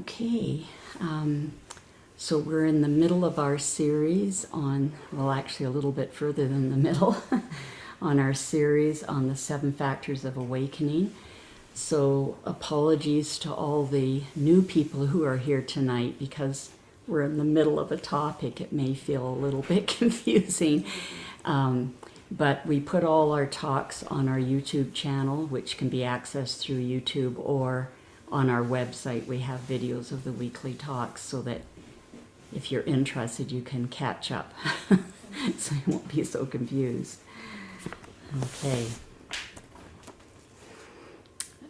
Okay, so we're in the middle of our series on, well, actually a little bit further than the middle, on our series on the 7 factors of awakening. So apologies to all the new people who are here tonight because we're in the middle of a topic. It may feel a little bit confusing, but we put all our talks on our YouTube channel, which can be accessed through YouTube, or on our website we have videos of the weekly talks so that if you're interested you can catch up so you won't be so confused. Okay.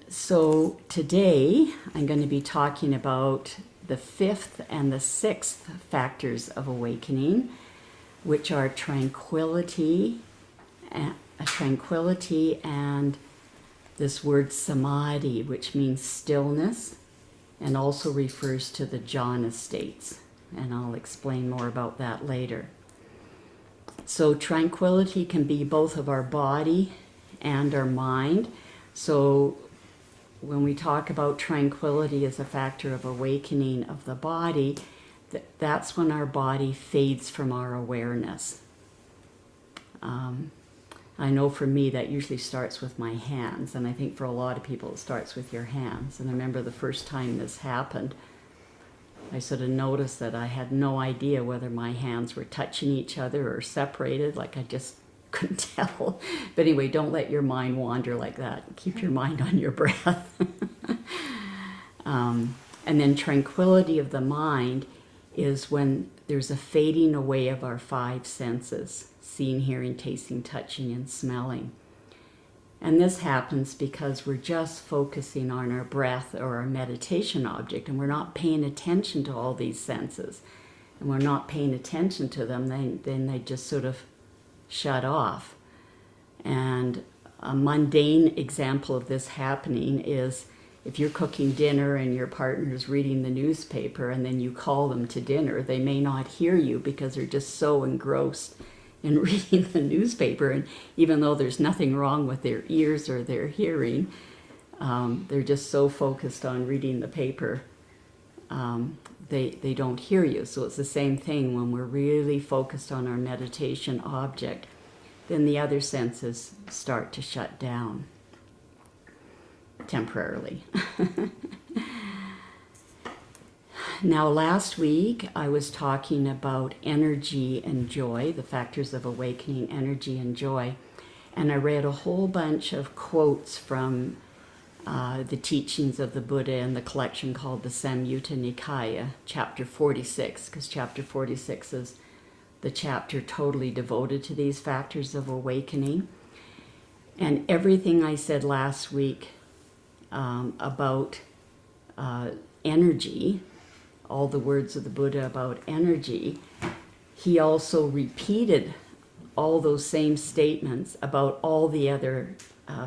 So today I'm going to be talking about the 5th and the 6th factors of awakening, which are tranquility and this word samadhi, which means stillness, and also refers to the jhana states. And I'll explain more about that later. So tranquility can be both of our body and our mind. So when we talk about tranquility as a factor of awakening of the body, that's when our body fades from our awareness. I know for me that usually starts with my hands, and I think for a lot of people it starts with your hands. And I remember the first time this happened, I sort of noticed that I had no idea whether my hands were touching each other or separated, like I just couldn't tell. But anyway, don't let your mind wander like that. Keep your mind on your breath. And then tranquility of the mind is when there's a fading away of our 5 senses: seeing, hearing, tasting, touching, and smelling. And this happens because we're just focusing on our breath or our meditation object, and we're not paying attention to all these senses. And we're not paying attention to them, then they just sort of shut off. And a mundane example of this happening is if you're cooking dinner and your partner's reading the newspaper and then you call them to dinner, they may not hear you because they're just so engrossed in reading the newspaper. And even though there's nothing wrong with their ears or their hearing, they're just so focused on reading the paper, they don't hear you. So it's the same thing when we're really focused on our meditation object, then the other senses start to shut down temporarily. Now, last week I was talking about energy and joy, the factors of awakening, energy and joy, and I read a whole bunch of quotes from the teachings of the Buddha in the collection called the Sanghamitta Nikaya, chapter 46, because chapter 46 is the chapter totally devoted to these factors of awakening. And everything I said last week about energy, all the words of the Buddha about energy, he also repeated all those same statements about all the other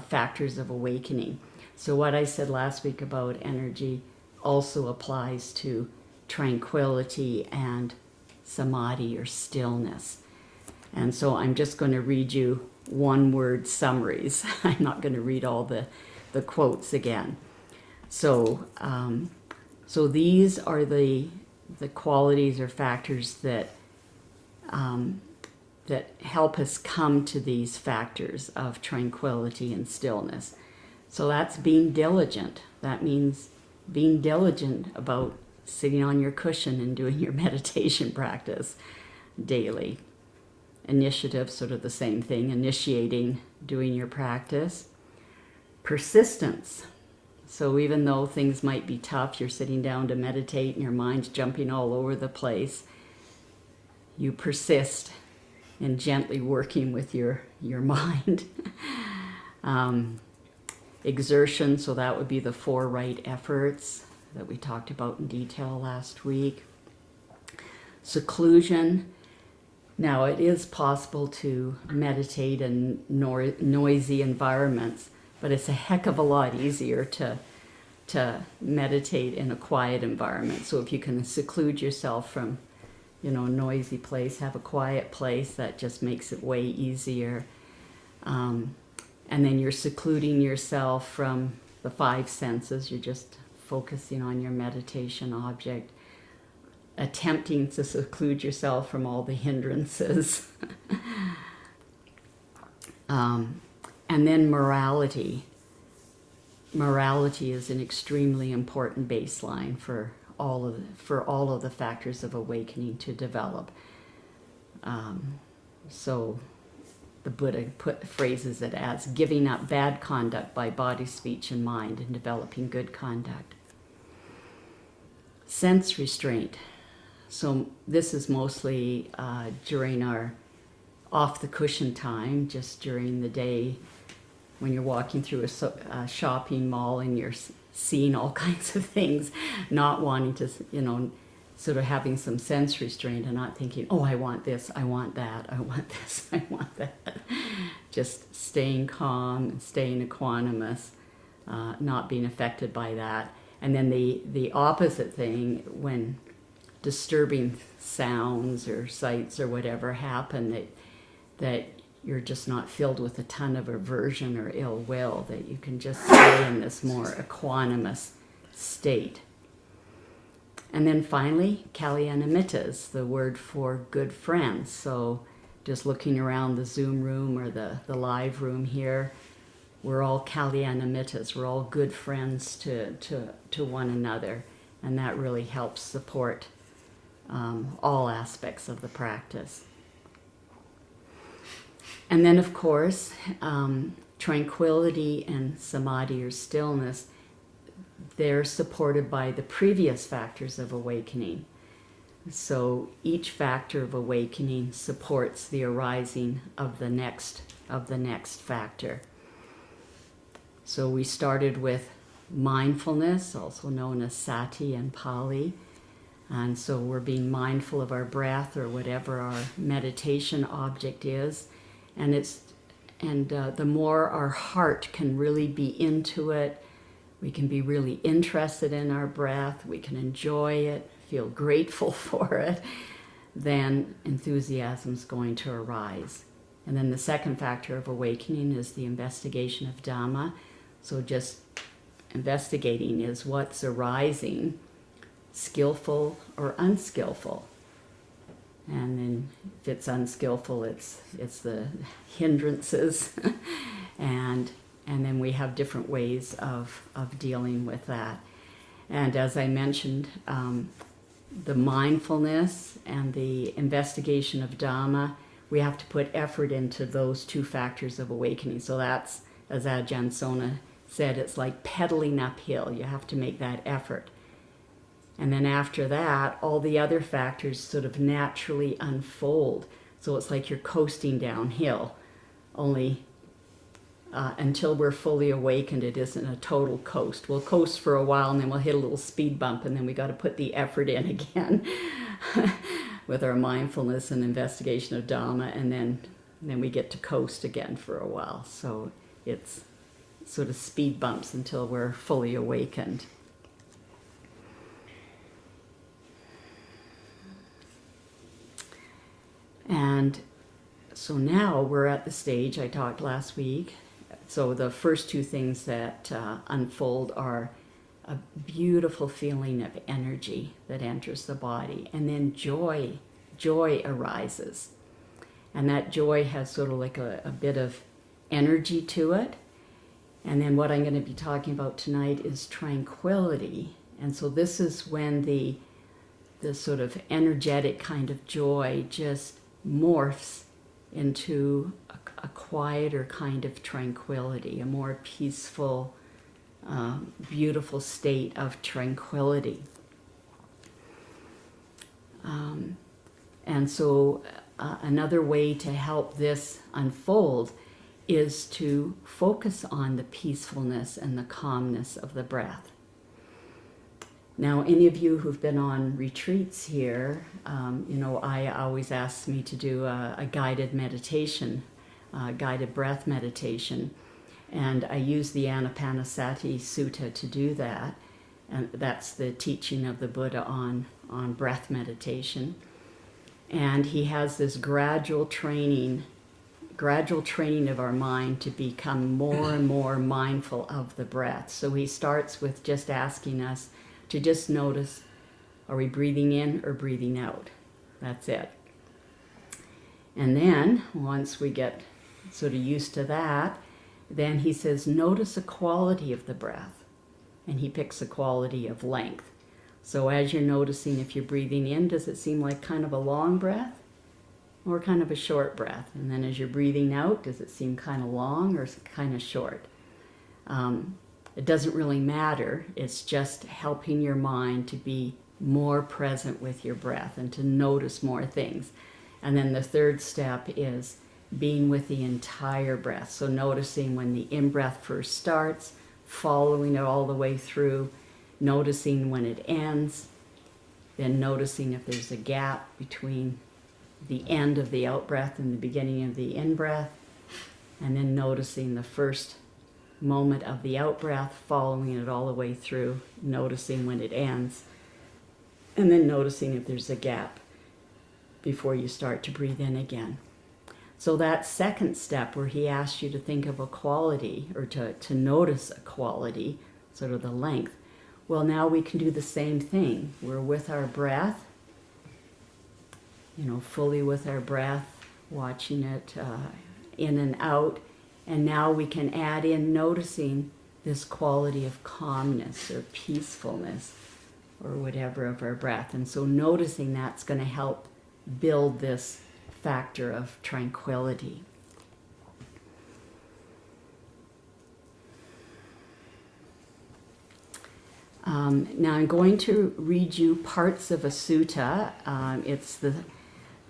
factors of awakening. So what I said last week about energy also applies to tranquility and samadhi or stillness. And so I'm just going to read you one-word summaries. I'm not going to read all the quotes again. So these are the qualities or factors that that help us come to these factors of tranquility and stillness. So that's being diligent. That means being diligent about sitting on your cushion and doing your meditation practice daily. Initiative, sort of the same thing, initiating, doing your practice. Persistence. So even though things might be tough, you're sitting down to meditate and your mind's jumping all over the place, you persist in gently working with your mind. Exertion, so that would be the 4 right efforts that we talked about in detail last week. Seclusion. Now, it is possible to meditate in noisy environments, but it's a heck of a lot easier to meditate in a quiet environment. So if you can seclude yourself from, a noisy place, have a quiet place, that just makes it way easier. And then you're secluding yourself from the 5 senses. You're just focusing on your meditation object, attempting to seclude yourself from all the hindrances. And then morality. Morality is an extremely important baseline for all of the factors of awakening to develop. So the Buddha phrases it as giving up bad conduct by body, speech, and mind, and developing good conduct. Sense restraint. So this is mostly during our off-the-cushion time, just during the day when you're walking through a shopping mall and you're seeing all kinds of things, not wanting to, sort of having some sense restraint and not thinking, oh, I want this, I want that, I want this, I want that. Just staying calm and staying equanimous, not being affected by that. And then the opposite thing, when disturbing sounds or sights or whatever happen, that you're just not filled with a ton of aversion or ill will, that you can just stay in this more equanimous state. And then finally, Kalyanamitta is the word for good friends. So just looking around the Zoom room or the live room here, we're all Kalyanamitas. We're all good friends to one another. And that really helps support all aspects of the practice. And then, of course, tranquility and samadhi or stillness, they're supported by the previous factors of awakening. So each factor of awakening supports the arising of the next factor. So we started with mindfulness, also known as sati in Pali. And so we're being mindful of our breath or whatever our meditation object is. And the more our heart can really be into it, we can be really interested in our breath, we can enjoy it, feel grateful for it, then enthusiasm's going to arise. And then the second factor of awakening is the investigation of Dhamma. So just investigating is what's arising, skillful or unskillful. And then if it's unskillful, it's the hindrances. and then we have different ways of dealing with that. And as I mentioned, the mindfulness and the investigation of Dhamma, we have to put effort into those two factors of awakening. So that's, as Ajahn Sona said, it's like pedaling uphill. You have to make that effort. And then after that, all the other factors sort of naturally unfold. So it's like you're coasting downhill, only until we're fully awakened, it isn't a total coast. We'll coast for a while and then we'll hit a little speed bump and then we got to put the effort in again with our mindfulness and investigation of Dhamma, and then we get to coast again for a while. So it's sort of speed bumps until we're fully awakened. And so now we're at the stage I talked last week. So the first two things that unfold are a beautiful feeling of energy that enters the body, and then joy arises. And that joy has sort of like a bit of energy to it. And then what I'm going to be talking about tonight is tranquility. And so this is when the sort of energetic kind of joy just morphs into a quieter kind of tranquility, a more peaceful, beautiful state of tranquility. And so another way to help this unfold is to focus on the peacefulness and the calmness of the breath. Now, any of you who've been on retreats here, I always ask me to do a guided meditation, guided breath meditation. And I use the Anapanasati Sutta to do that. And that's the teaching of the Buddha on breath meditation. And he has this gradual training gradual training of our mind to become more and more mindful of the breath. So he starts with just asking us to just notice, are we breathing in or breathing out? That's it. And then, once we get sort of used to that, then he says, notice a quality of the breath. And he picks a quality of length. So as you're noticing, if you're breathing in, does it seem like kind of a long breath or kind of a short breath? And then as you're breathing out, does it seem kind of long or kind of short? It doesn't really matter. It's just helping your mind to be more present with your breath and to notice more things. And then the third step is being with the entire breath. So noticing when the in-breath first starts, following it all the way through, noticing when it ends, then noticing if there's a gap between the end of the out-breath and the beginning of the in-breath, and then noticing the first moment of the out-breath, following it all the way through, noticing when it ends, and then noticing if there's a gap before you start to breathe in again. So that second step where he asks you to think of a quality or to notice a quality, sort of the length, well, now we can do the same thing. We're with our breath, fully with our breath, watching it in and out, and now we can add in noticing this quality of calmness or peacefulness or whatever of our breath. And so noticing that's going to help build this factor of tranquility. Now I'm going to read you parts of a sutta. It's the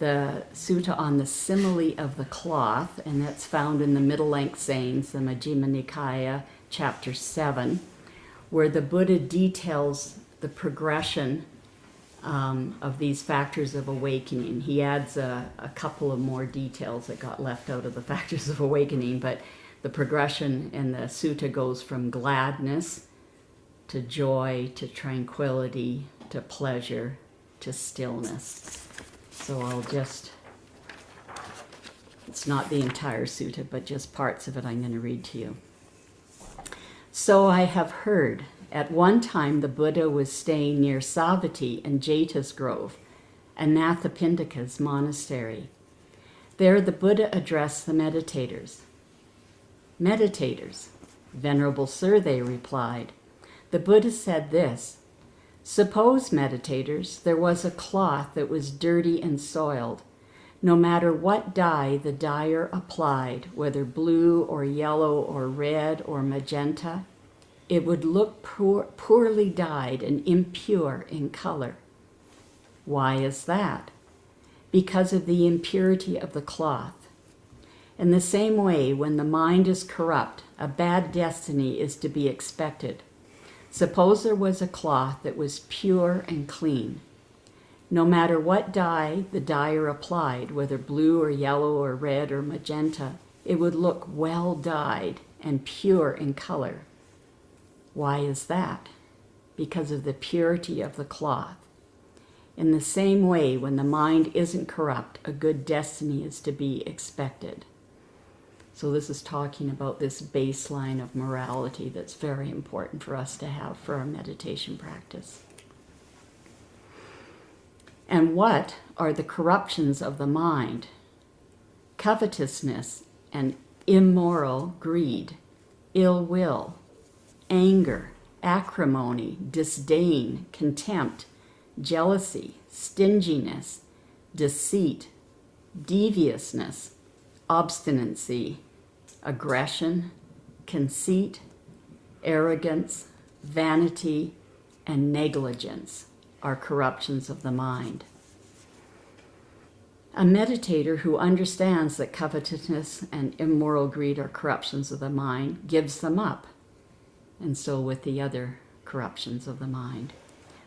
sutta on the simile of the cloth, and that's found in the Middle Length Sayings, the Majjhima Nikaya, chapter 7, where the Buddha details the progression of these factors of awakening. He adds a couple of more details that got left out of the factors of awakening, but the progression in the sutta goes from gladness to joy, to tranquility, to pleasure, to stillness. So it's not the entire sutta, but just parts of it I'm going to read to you. So I have heard, at one time the Buddha was staying near Savatthi and Jeta's grove, Anathapindika's monastery. There the Buddha addressed the meditators. Meditators, Venerable Sir, they replied, the Buddha said this, suppose, meditators, there was a cloth that was dirty and soiled. No matter what dye the dyer applied, whether blue or yellow or red or magenta, it would look poorly dyed and impure in color. Why is that? Because of the impurity of the cloth. In the same way, when the mind is corrupt, a bad destiny is to be expected. Suppose there was a cloth that was pure and clean. No matter what dye the dyer applied, whether blue or yellow or red or magenta, it would look well dyed and pure in color. Why is that? Because of the purity of the cloth. In the same way, when the mind isn't corrupt, a good destiny is to be expected. So this is talking about this baseline of morality that's very important for us to have for our meditation practice. And what are the corruptions of the mind? Covetousness and immoral greed, ill will, anger, acrimony, disdain, contempt, jealousy, stinginess, deceit, deviousness, obstinacy, aggression, conceit, arrogance, vanity, and negligence are corruptions of the mind. A meditator who understands that covetousness and immoral greed are corruptions of the mind gives them up, and so with the other corruptions of the mind.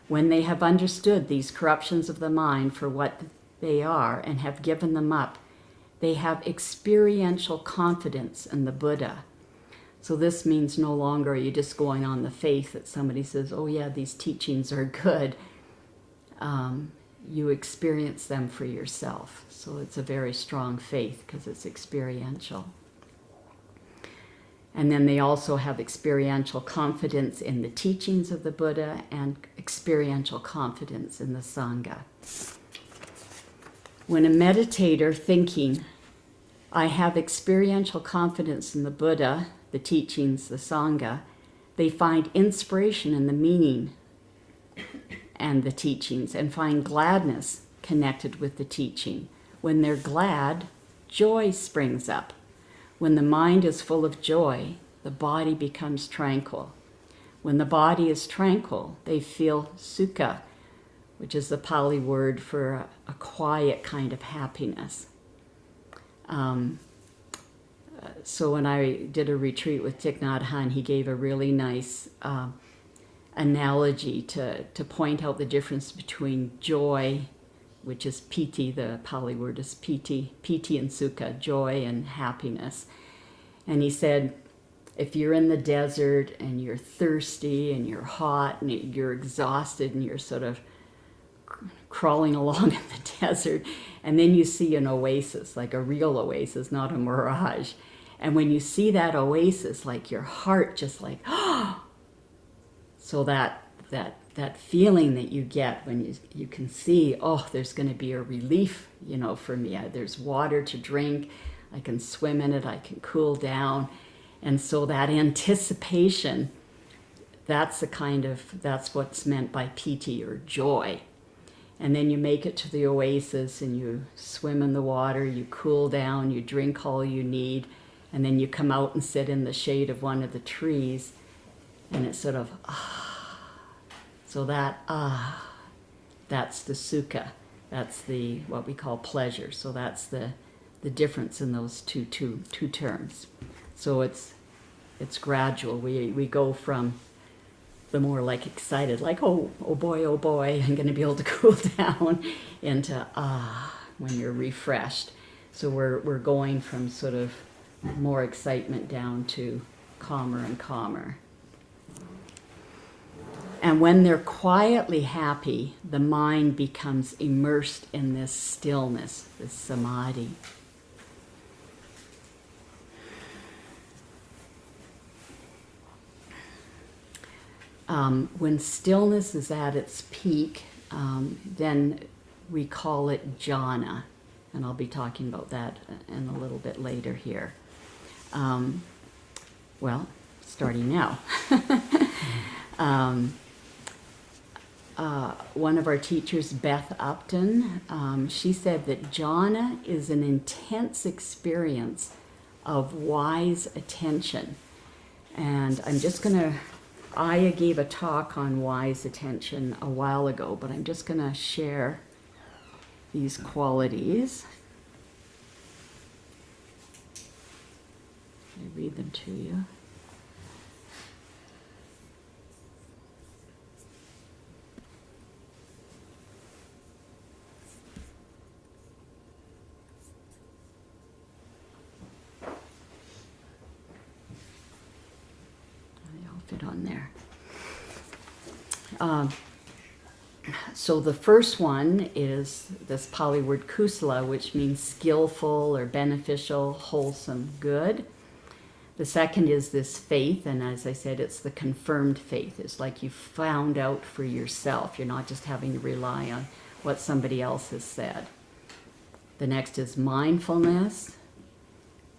When they have understood these corruptions of the mind for what they are and have given them up, they have experiential confidence in the Buddha. So this means no longer are you just going on the faith that somebody says, oh yeah, these teachings are good. you experience them for yourself. So it's a very strong faith because it's experiential. And then they also have experiential confidence in the teachings of the Buddha and experiential confidence in the Sangha. When a meditator thinking, I have experiential confidence in the Buddha, the teachings, the Sangha, they find inspiration in the meaning and the teachings and find gladness connected with the teaching. When they're glad, joy springs up. When the mind is full of joy, the body becomes tranquil. When the body is tranquil, they feel sukha, which is the Pali word for a quiet kind of happiness. So when I did a retreat with Thich Nhat Hanh, he gave a really nice analogy to point out the difference between joy, which is piti, the Pali word is piti and sukha, joy and happiness. And he said, if you're in the desert and you're thirsty and you're hot and you're exhausted and you're sort of crawling along in the desert, and then you see an oasis, like a real oasis, not a mirage. And when you see that oasis, like your heart just like, oh! So that feeling that you get when you can see, oh, there's going to be a relief, for me. There's water to drink. I can swim in it. I can cool down. And so that anticipation, that's what's meant by piti, or joy. And then you make it to the oasis and you swim in the water, you cool down, you drink all you need, and then you come out and sit in the shade of one of the trees, and it's sort of, So that's the sukha. That's what we call pleasure. So that's the difference in those two terms. So it's gradual. We go from the more like excited, like, oh boy, I'm going to be able to cool down, into when you're refreshed. So we're going from sort of more excitement down to calmer and calmer. And when they're quietly happy, the mind becomes immersed in this stillness, this samadhi. When stillness is at its peak, then we call it jhana. And I'll be talking about that in a little bit later here. Starting now. One of our teachers, Beth Upton, she said that jhana is an intense experience of wise attention. And I gave a talk on wise attention a while ago, but I'm just going to share these qualities. I read them to you. Fit on there. So the first one is this Pali word kusala, which means skillful or beneficial, wholesome, good. The second is this faith, and as I said, it's the confirmed faith. It's like you found out for yourself. You're not just having to rely on what somebody else has said. The next is mindfulness.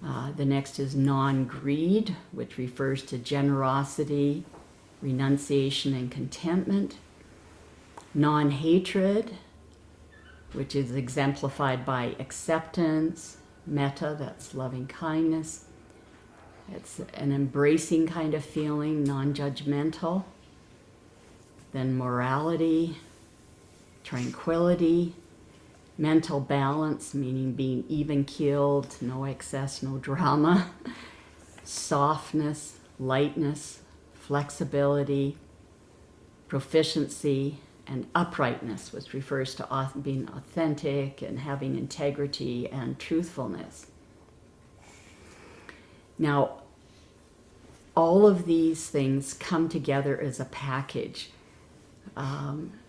The next is non-greed, which refers to generosity, renunciation, and contentment. Non-hatred, which is exemplified by acceptance. Metta, that's loving kindness. It's an embracing kind of feeling, non-judgmental. Then morality, tranquility. Mental balance, meaning being even-keeled, no excess, no drama. Softness, lightness, flexibility, proficiency, and uprightness, which refers to being authentic and having integrity and truthfulness. Now, all of these things come together as a package.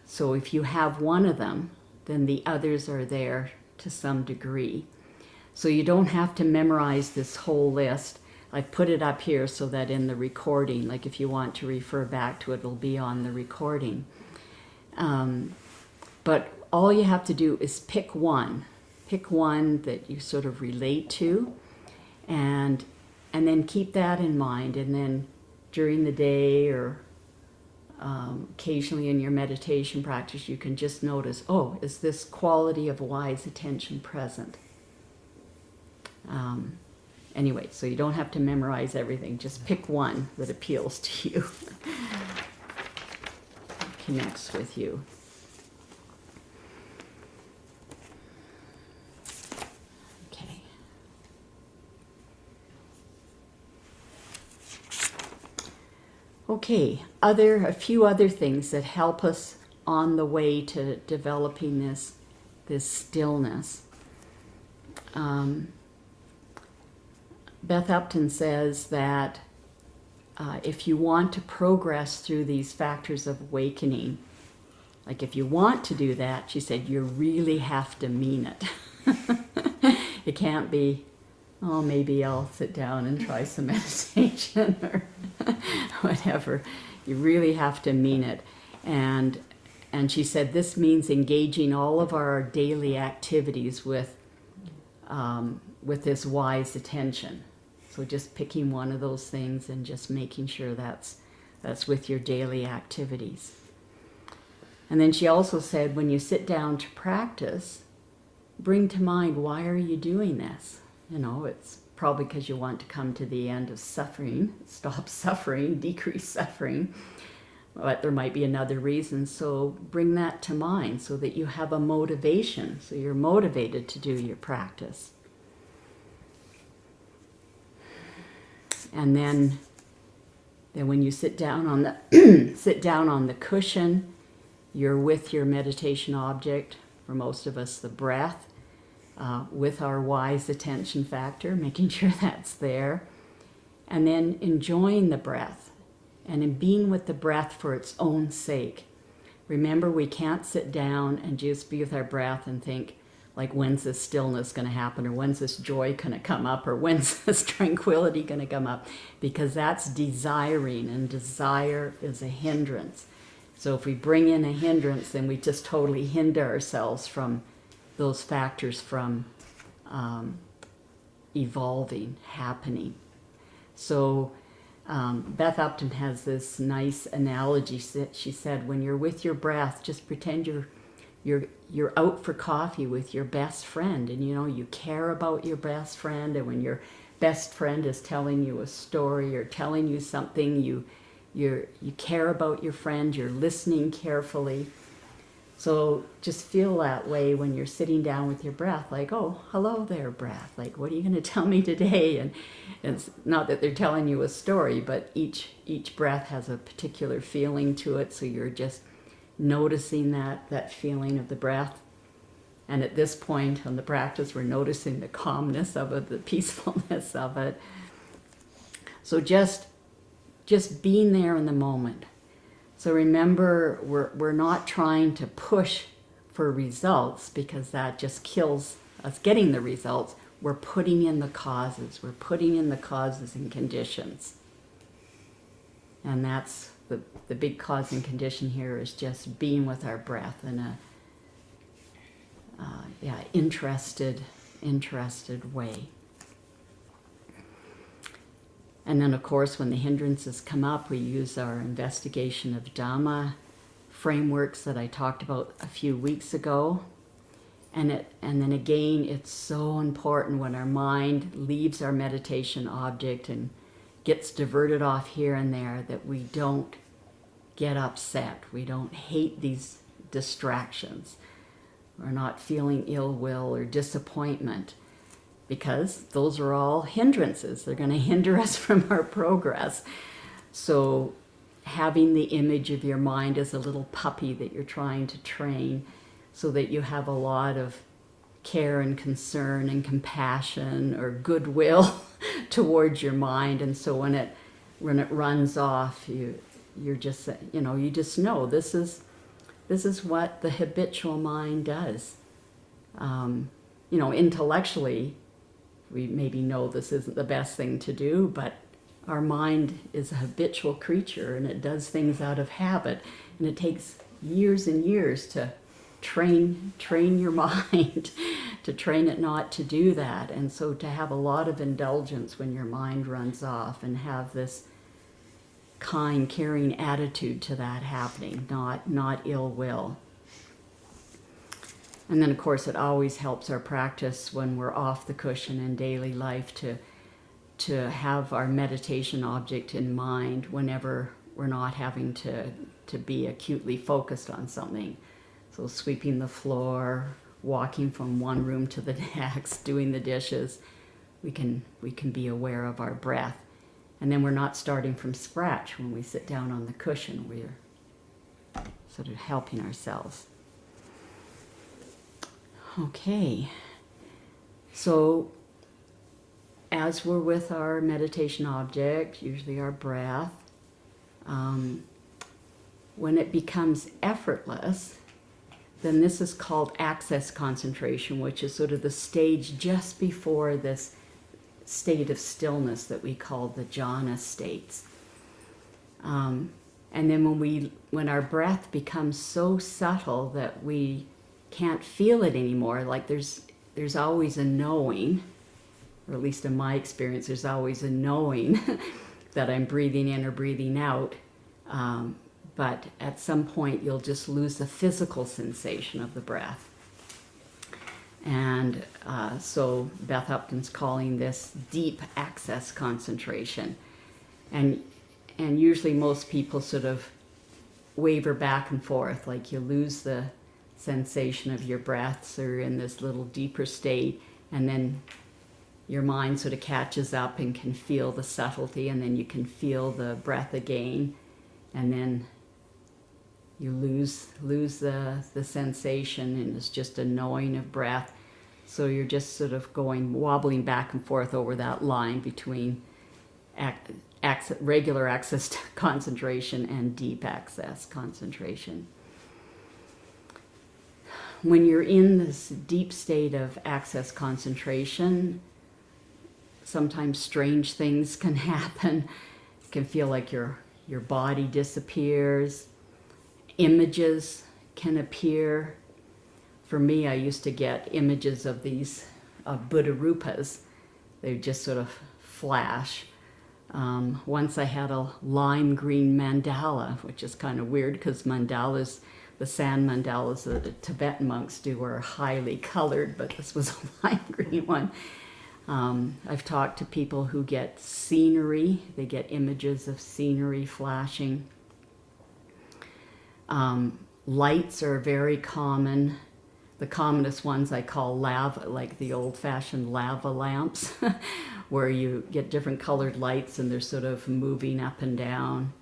So if you have one of them, then the others are there to some degree. So you don't have to memorize this whole list. I've put it up here so that in the recording, like if you want to refer back to it, it'll be on the recording. But all you have to do is pick one. Pick one that you sort of relate to, and then keep that in mind. And then during the day or occasionally in your meditation practice, you can just notice, oh, is this quality of wise attention present? Anyway, so you don't have to memorize everything. Just pick one that appeals to you, connects with you. Okay. Okay, a few other things that help us on the way to developing this stillness. Beth Upton says that if you want to progress through these factors of awakening, like if you want to do that, she said, you really have to mean it. It can't be, oh, maybe I'll sit down and try some meditation or whatever. You really have to mean it. And she said this means engaging all of our daily activities with this wise attention. So just picking one of those things and just making sure that's with your daily activities. And then she also said, when you sit down to practice, bring to mind, why are you doing this? You know, it's probably because you want to come to the end of suffering, stop suffering, decrease suffering. But there might be another reason. So bring that to mind so that you have a motivation. So you're motivated to do your practice. And then when you sit down on the cushion, you're with your meditation object. For most of us, the breath, with our wise attention factor, making sure that's there, and then enjoying the breath, and in being with the breath for its own sake. Remember, we can't sit down and just be with our breath and think, like, when's this stillness going to happen, or when's this joy going to come up, or when's this tranquility going to come up, because that's desiring, and desire is a hindrance. So if we bring in a hindrance, then we just totally hinder ourselves from those factors from evolving, happening. So Beth Upton has this nice analogy. She said, when you're with your breath, just pretend you're out for coffee with your best friend, and you care about your best friend, and when your best friend is telling you a story or telling you something, you care about your friend, you're listening carefully. So just feel that way when you're sitting down with your breath, like, oh, hello there, breath. Like, what are you going to tell me today? And it's not that they're telling you a story, but each breath has a particular feeling to it, so you're just noticing that feeling of the breath. And at this point on the practice, we're noticing the calmness of it, the peacefulness of it. So just being there in the moment. So remember, we're not trying to push for results, because that just kills us getting the results. We're putting in the causes. We're putting in the causes and conditions. And that's the big cause and condition here, is just being with our breath in a interested way. And then, of course, when the hindrances come up, we use our investigation of Dhamma frameworks that I talked about a few weeks ago. And then again, it's so important when our mind leaves our meditation object and gets diverted off here and there, that we don't get upset. We don't hate these distractions. We're not feeling ill will or disappointment, because those are all hindrances. They're going to hinder us from our progress. So having the image of your mind as a little puppy that you're trying to train, so that you have a lot of care and concern and compassion or goodwill towards your mind. And so when it runs off, you just know this is this is what the habitual mind does. Intellectually, we maybe know this isn't the best thing to do, but our mind is a habitual creature, and it does things out of habit, and it takes years and years to train your mind, to train it not to do that. And so to have a lot of indulgence when your mind runs off, and have this kind, caring attitude to that happening, not ill will. And then, of course, it always helps our practice when we're off the cushion in daily life to have our meditation object in mind whenever we're not having to be acutely focused on something. So sweeping the floor, walking from one room to the next, doing the dishes, we can be aware of our breath. And then we're not starting from scratch when we sit down on the cushion. We're sort of helping ourselves. Okay, so as we're with our meditation object, usually our breath, when it becomes effortless, then this is called access concentration, which is sort of the stage just before this state of stillness that we call the jhana states. And then when our breath becomes so subtle that we can't feel it anymore, like there's always a knowing, or at least in my experience, there's always a knowing that I'm breathing in or breathing out. But at some point, you'll just lose the physical sensation of the breath. And so Beth Upton's calling this deep access concentration. And usually most people sort of waver back and forth, like you lose the sensation of your breaths or in this little deeper state, and then your mind sort of catches up and can feel the subtlety, and then you can feel the breath again, and then you lose the sensation, and it's just a knowing of breath. So you're just sort of wobbling back and forth over that line between regular access concentration and deep access concentration. When you're in this deep state of access concentration, sometimes strange things can happen. It can feel like your body disappears. Images can appear. For me, I used to get images of these Buddha rupas. They just sort of flash. Once I had a lime green mandala, which is kind of weird because mandalas, the sand mandalas that the Tibetan monks do, are highly colored, but this was a lime green one. I've talked to people who get scenery. They get images of scenery flashing. Lights are very common. The commonest ones I call lava, like the old-fashioned lava lamps, where you get different colored lights and they're sort of moving up and down.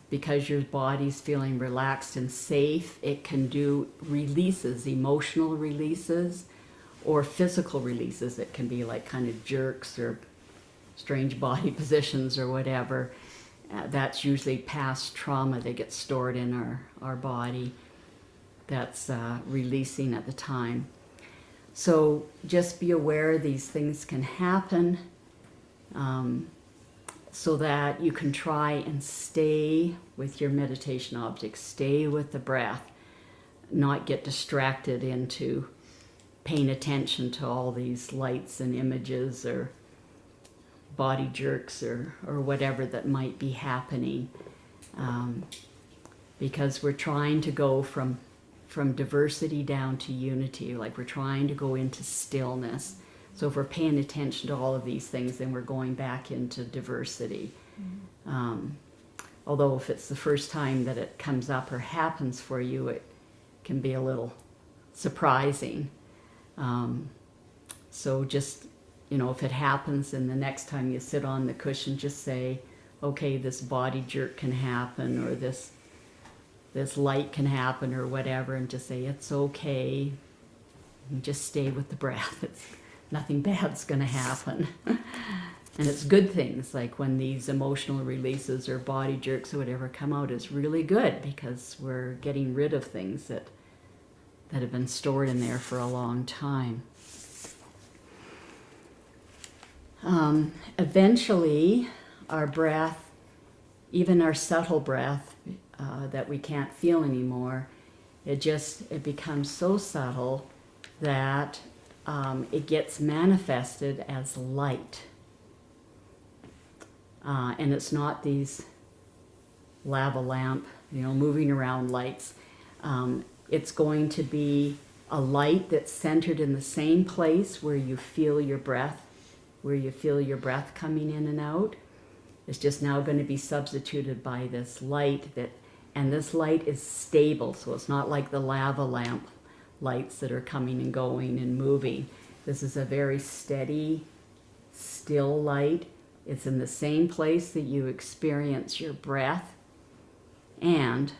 Because your body's feeling relaxed and safe, it can do releases, emotional releases, or physical releases. It can be like kind of jerks or strange body positions or whatever. That's usually past trauma that gets stored in our body. That's releasing at the time. So just be aware these things can happen, so that you can try and stay with your meditation object, stay with the breath, not get distracted into paying attention to all these lights and images or body jerks or whatever that might be happening, because we're trying to go from diversity down to unity, like we're trying to go into stillness. So if we're paying attention to all of these things, then we're going back into diversity. Mm-hmm. Although if it's the first time that it comes up or happens for you, it can be a little surprising. So just, if it happens and the next time you sit on the cushion, just say, okay, this body jerk can happen, or this light can happen, or whatever, and just say, it's okay. And just stay with the breath. Nothing bad's going to happen. And it's good things, like when these emotional releases or body jerks or whatever come out, it's really good because we're getting rid of things that have been stored in there for a long time. Eventually, our breath, even our subtle breath that we can't feel anymore, it becomes so subtle that it gets manifested as light. And it's not these lava lamp, moving around lights. It's going to be a light that's centered in the same place where you feel your breath, coming in and out. It's just now going to be substituted by this light and this light is stable, so it's not like the lava lamp lights that are coming and going and moving. This is a very steady, still light. It's in the same place that you experience your breath, and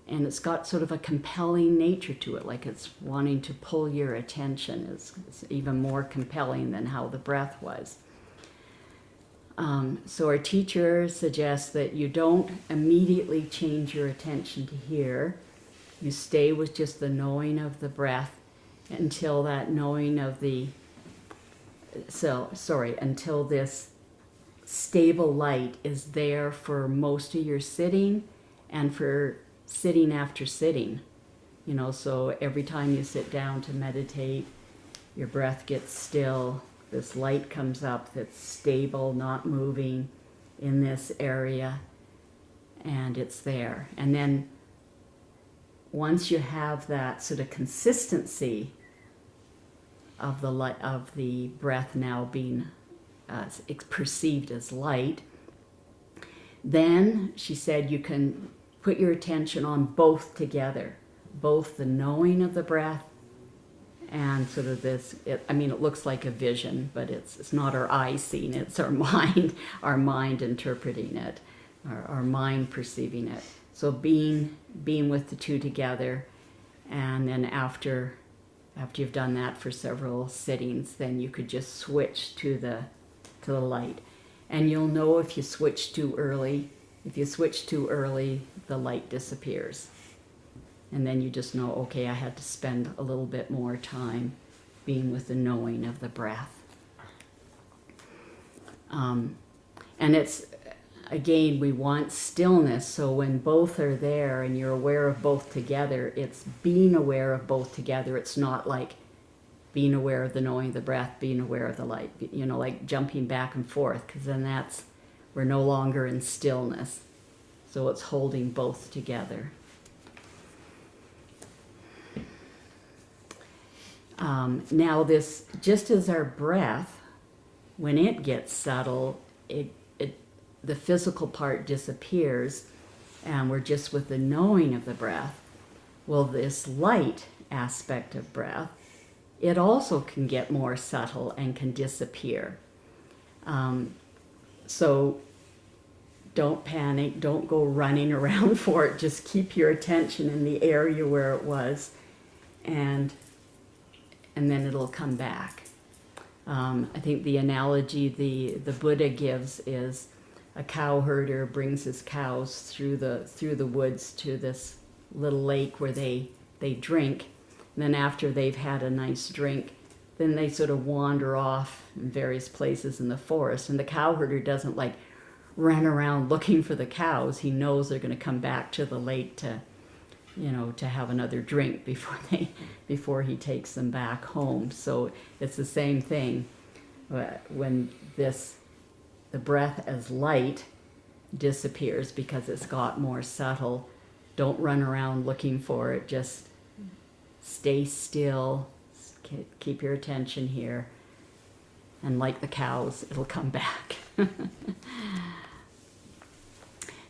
it's got sort of a compelling nature to it, like it's wanting to pull your attention. It's even more compelling than how the breath was. So our teacher suggests that you don't immediately change your attention to here. You stay with just the knowing of the breath until that knowing of until this stable light is there for most of your sitting and for sitting after sitting. So every time you sit down to meditate, your breath gets still. This light comes up that's stable, not moving in this area, and it's there. And then once you have that sort of consistency of the light, of the breath now being perceived as light, then she said you can put your attention on both together, both the knowing of the breath and sort of this. It looks like a vision, but it's not our eyes seeing it; it's our mind interpreting it, our mind perceiving it. So being with the two together, and then after you've done that for several sittings, then you could just switch to the light. And you'll know if you switch too early. If you switch too early, the light disappears. And then you just know, okay, I had to spend a little bit more time being with the knowing of the breath. And it's, again, we want stillness, so when both are there and you're aware of both together, it's being aware of both together. It's not like being aware of the knowing of the breath, being aware of the light, like jumping back and forth, because then we're no longer in stillness. So it's holding both together. Now this, just as our breath, when it gets subtle, the physical part disappears and we're just with the knowing of the breath. Well, this light aspect of breath, it also can get more subtle and can disappear. So don't panic, don't go running around for it, just keep your attention in the area where it was, and then it'll come back. I think the analogy the Buddha gives is a cow herder brings his cows through the woods to this little lake where they drink. And then after they've had a nice drink, then they sort of wander off in various places in the forest. And the cow herder doesn't like run around looking for the cows. He knows they're going to come back to the lake to have another drink before he takes them back home. So it's the same thing when the breath as light disappears because it's got more subtle. Don't run around looking for it. Just stay still. Keep your attention here. And like the cows, it'll come back.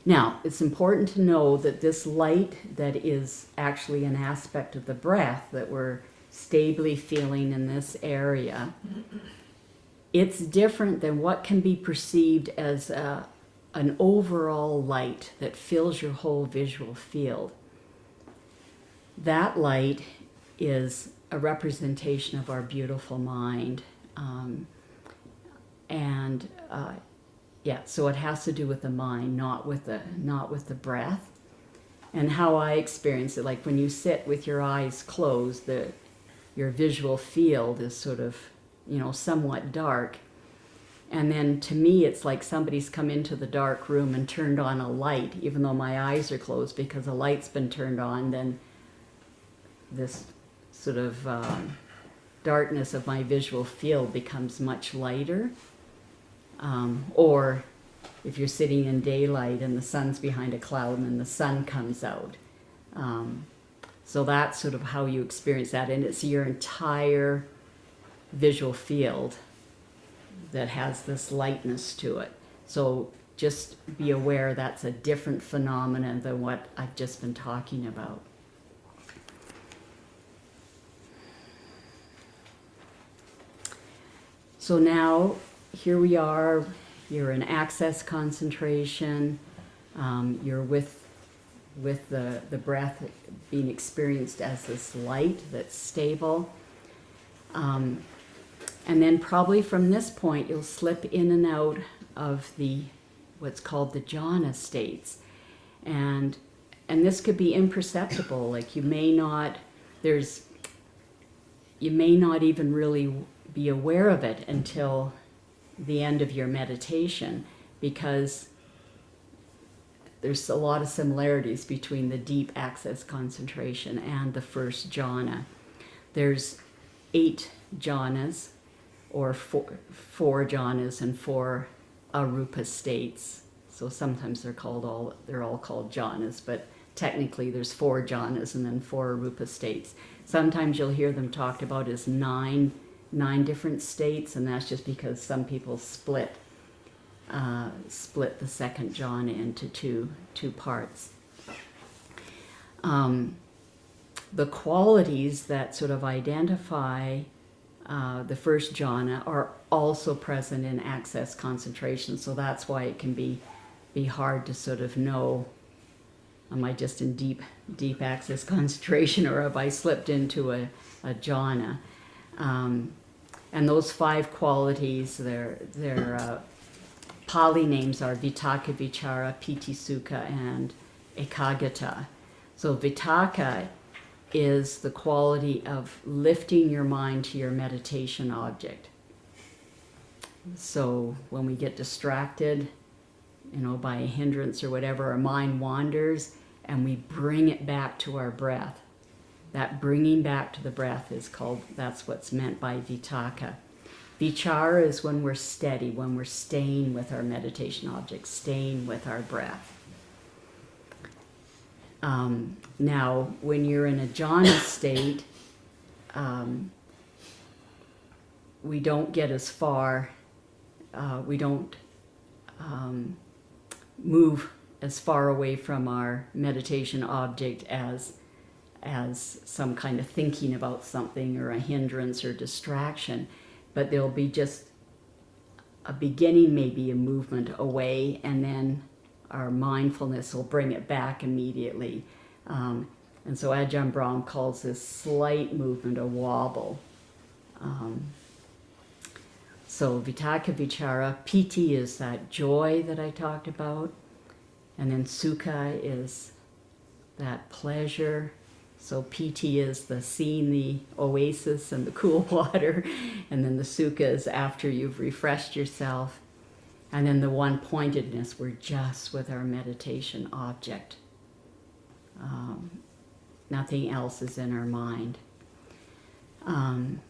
Now, it's important to know that this light that is actually an aspect of the breath that we're stably feeling in this area, it's different than what can be perceived as an overall light that fills your whole visual field. That light is a representation of our beautiful mind. And yeah, so it has to do with the mind, not with the breath. And how I experience it, like when you sit with your eyes closed, your visual field is sort of, somewhat dark. And then to me, it's like somebody's come into the dark room and turned on a light, even though my eyes are closed, because a light's been turned on. Then this sort of darkness of my visual field becomes much lighter. Or if you're sitting in daylight and the sun's behind a cloud and then the sun comes out. So that's sort of how you experience that. And it's your entire visual field that has this lightness to it. So just be aware that's a different phenomenon than what I've just been talking about. So now, here we are, you're in access concentration, you're with the breath being experienced as this light that's stable. And then probably from this point, you'll slip in and out of what's called the jhana states. And this could be imperceptible, like you may not even really be aware of it until the end of your meditation, because there's a lot of similarities between the deep access concentration and the first jhana. There's 8 jhanas, or four jhanas and 4 arupa states. So sometimes they're all called jhanas, but technically there's 4 jhanas and then 4 arupa states. Sometimes you'll hear them talked about as 9 different states, and that's just because some people split the second jhana into two parts. The qualities that sort of identify the first jhana are also present in access concentration, so that's why it can be hard to sort of know, am I just in deep access concentration, or have I slipped into a jhana? And those 5 qualities, their Pali names are Vitakka, Vichara, Piti, Sukha, and Ekaggata. So Vitakka is the quality of lifting your mind to your meditation object. So when we get distracted, by a hindrance or whatever, our mind wanders and we bring it back to our breath. That bringing back to the breath that's what's meant by Vitakka. Vichara is when we're steady, when we're staying with our meditation object, staying with our breath. Now, when you're in a jhana state, we don't get as far, we don't move as far away from our meditation object as some kind of thinking about something or a hindrance or distraction, but there'll be just a beginning, maybe a movement away, and then our mindfulness will bring it back immediately. And so Ajahn Brahm calls this slight movement a wobble. So Vitakka, Vichara, Piti is that joy that I talked about, and then Sukha is that pleasure. So Piti is the seeing the oasis and the cool water, and then the Sukha is after you've refreshed yourself. And then the one-pointedness, we're just with our meditation object. Nothing else is in our mind. And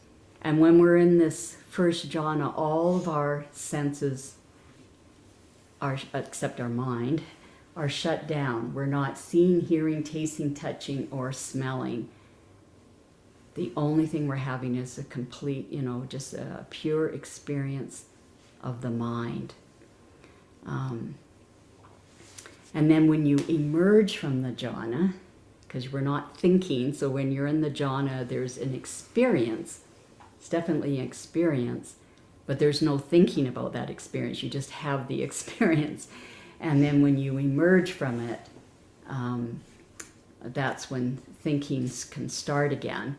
when we're in this first jhana, all of our senses, except our mind, are shut down. We're not seeing, hearing, tasting, touching, or smelling. The only thing we're having is a complete, just a pure experience of the mind. And then when you emerge from the jhana, because we're not thinking, so when you're in the jhana, there's an experience. It's definitely an experience, but there's no thinking about that experience. You just have the experience. And then when you emerge from it, that's when thinking can start again.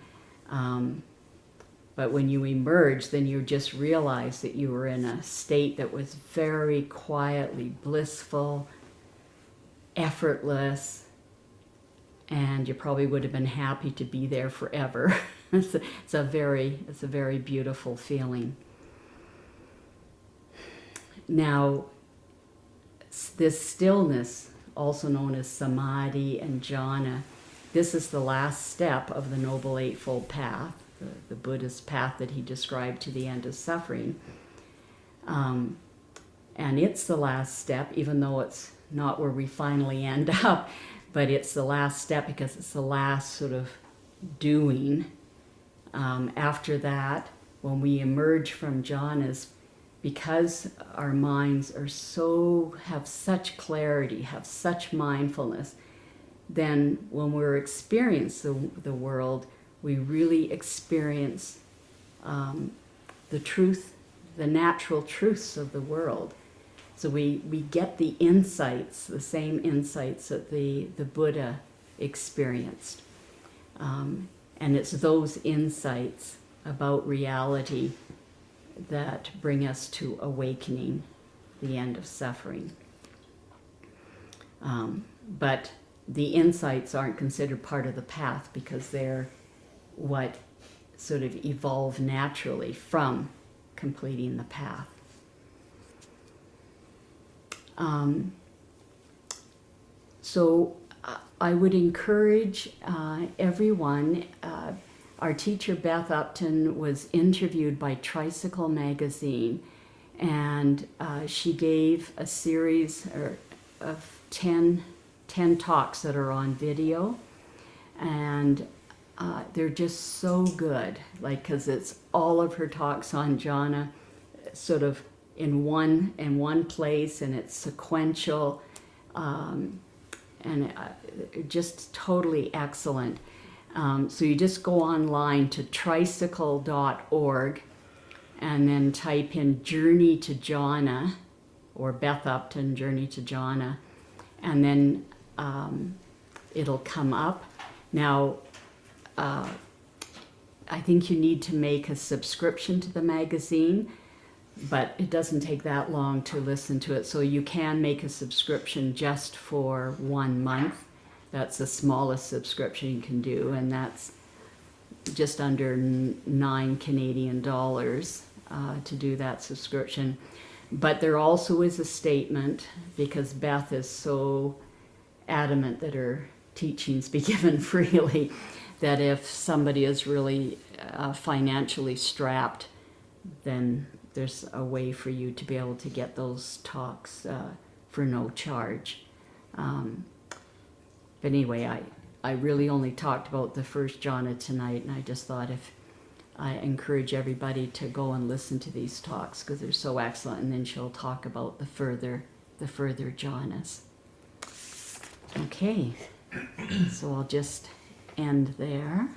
But when you emerge, then you just realize that you were in a state that was very quietly blissful, effortless, and you probably would have been happy to be there forever. It's a very beautiful feeling. Now, this stillness, also known as samadhi and jhana, this is the last step of the Noble Eightfold Path, the Buddhist path that he described to the end of suffering. And it's the last step, even though it's not where we finally end up, but it's the last step because it's the last sort of doing. After that, when we emerge from jhanas, because our minds are have such clarity, have such mindfulness, then when we're experiencing the world, we really experience the truth, the natural truths of the world. So we get the insights, the same insights that the Buddha experienced. And it's those insights about reality that bring us to awakening, the end of suffering. But the insights aren't considered part of the path because they're what sort of evolve naturally from completing the path. So I would encourage everyone. Our teacher Beth Upton was interviewed by Tricycle magazine, and she gave a series of 10 talks that are on video, and they're just so good, like, because it's all of her talks on jhana sort of in one place, and it's sequential, and just totally excellent. So you just go online to tricycle.org and then type in Journey to Jhana, or Beth Upton Journey to Jhana, and then it'll come up. Now, I think you need to make a subscription to the magazine, but it doesn't take that long to listen to it. So you can make a subscription just for 1 month. That's the smallest subscription you can do, and that's just under $9 Canadian to do that subscription. But there also is a statement, because Beth is so adamant that her teachings be given freely, that if somebody is really financially strapped, then there's a way for you to be able to get those talks for no charge. But anyway, I really only talked about the first jhana tonight, and I just thought if I encourage everybody to go and listen to these talks because they're so excellent, and then she'll talk about the further jhanas. Okay, so I'll just end there.